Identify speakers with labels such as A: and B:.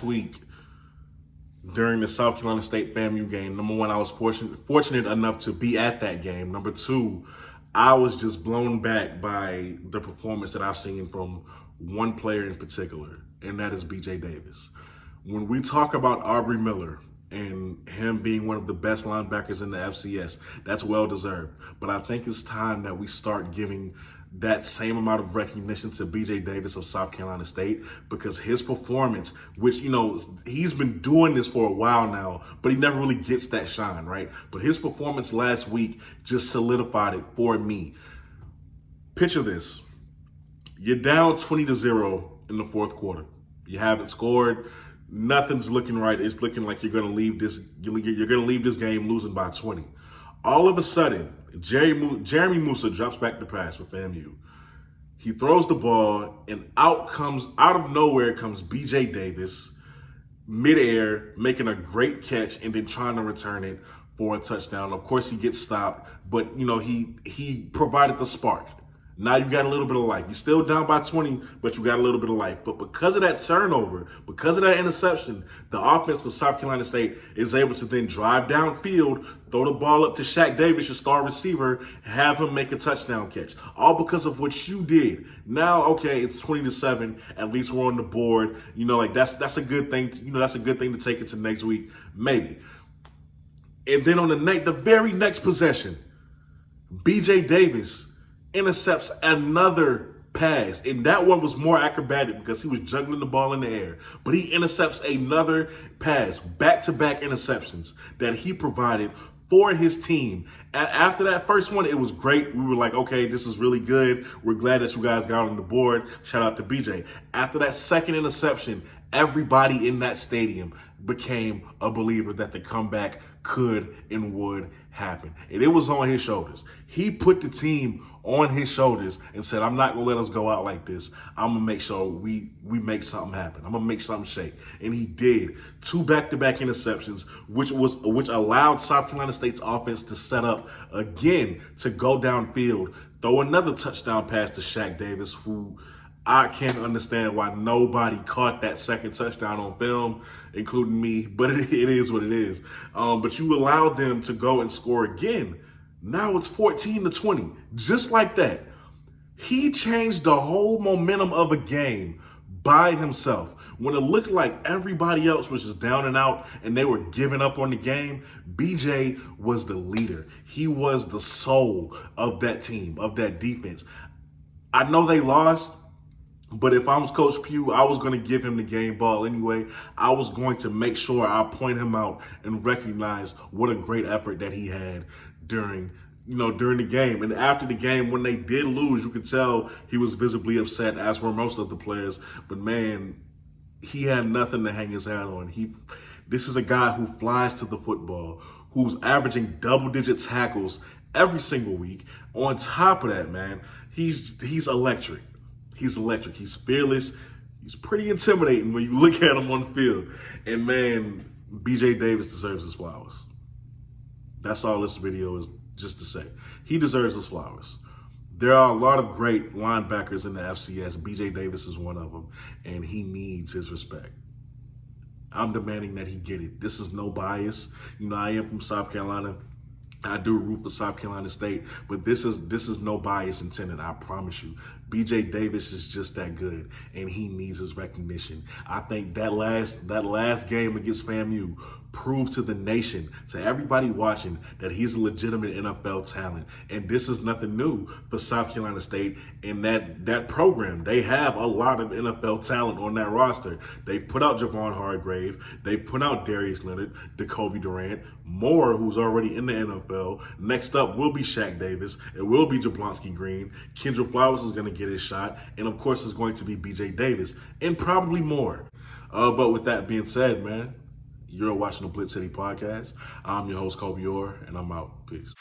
A: week during the South Carolina State FAMU game. Number one, I was fortunate enough to be at that game. Number two, I was just blown back by the performance that I've seen from one player in particular, and that is BJ Davis. When we talk about Aubrey Miller and him being one of the best linebackers in the FCS, that's well deserved. But I think it's time that we start giving that same amount of recognition to BJ Davis of South Carolina State, because his performance, which, he's been doing this for a while now, but he never really gets that shine, right? But his performance last week just solidified it for me. Picture this. You're down 20-0 in the fourth quarter. You haven't scored. Nothing's looking right. It's looking like you're going to leave this game losing by 20. All of a sudden, Jeremy Musa drops back the pass for FAMU. He throws the ball, and out of nowhere comes BJ Davis, midair, making a great catch and then trying to return it for a touchdown. Of course, he gets stopped, but he provided the spark. Now you got a little bit of life. You're still down by 20, but you got a little bit of life. But because of that turnover, because of that interception, the offense for South Carolina State is able to then drive downfield, throw the ball up to Shaq Davis, your star receiver, have him make a touchdown catch. All because of what you did. Now, okay, it's 20-7. At least we're on the board. That's a good thing. That's a good thing to take into next week, maybe. And then on the very next possession, BJ Davis intercepts another pass, and that one was more acrobatic because he was juggling the ball in the air. But he intercepts another pass, back-to-back interceptions that he provided for his team. And after that first one, it was great. We were like, okay, this is really good. We're glad that you guys got on the board. Shout out to BJ. After that second interception, everybody in that stadium became a believer that the comeback could and would happen. And it was on his shoulders. He put the team on his shoulders and said, I'm not going to let us go out like this. I'm going to make sure we make something happen. I'm going to make something shake. And he did. 2 back-to-back interceptions, which allowed South Carolina State's offense to set up again to go downfield, throw another touchdown pass to Shaq Davis, who I can't understand why nobody caught that second touchdown on film, including me, but it is what it is. But you allowed them to go and score again. Now it's 14-20, just like that. He changed the whole momentum of a game by himself. When it looked like everybody else was just down and out and they were giving up on the game, BJ was the leader. He was the soul of that team, of that defense. I know they lost, but if I was Coach Pugh, I was going to give him the game ball anyway. I was going to make sure I point him out and recognize what a great effort that he had during the game. And after the game, when they did lose, you could tell he was visibly upset, as were most of the players. But man, he had nothing to hang his hat on. This is a guy who flies to the football, who's averaging double-digit tackles every single week. On top of that, man, he's electric. He's electric. He's fearless. He's pretty intimidating when you look at him on the field. And man, BJ Davis deserves his flowers. That's all this video is just to say. He deserves his flowers. There are a lot of great linebackers in the FCS. BJ Davis is one of them, and he needs his respect. I'm demanding that he get it. This is no bias. I am from South Carolina. I do root for South Carolina State, but this is no bias intended, I promise you. BJ Davis is just that good, and he needs his recognition. I think that last game against FAMU proved to the nation, to everybody watching, that he's a legitimate NFL talent. And this is nothing new for South Carolina State and that program. They have a lot of NFL talent on that roster. They put out Javon Hargrave. They put out Darius Leonard, Jacoby Durant, Moore, who's already in the NFL. Next up will be Shaq Davis. It will be Jablonski Green. Kendra Flowers is going to get his shot. And of course, it's going to be BJ Davis and probably more. But with that being said, man, you're watching the BlitzCity Podcast. I'm your host, Kobe Orr, and I'm out. Peace.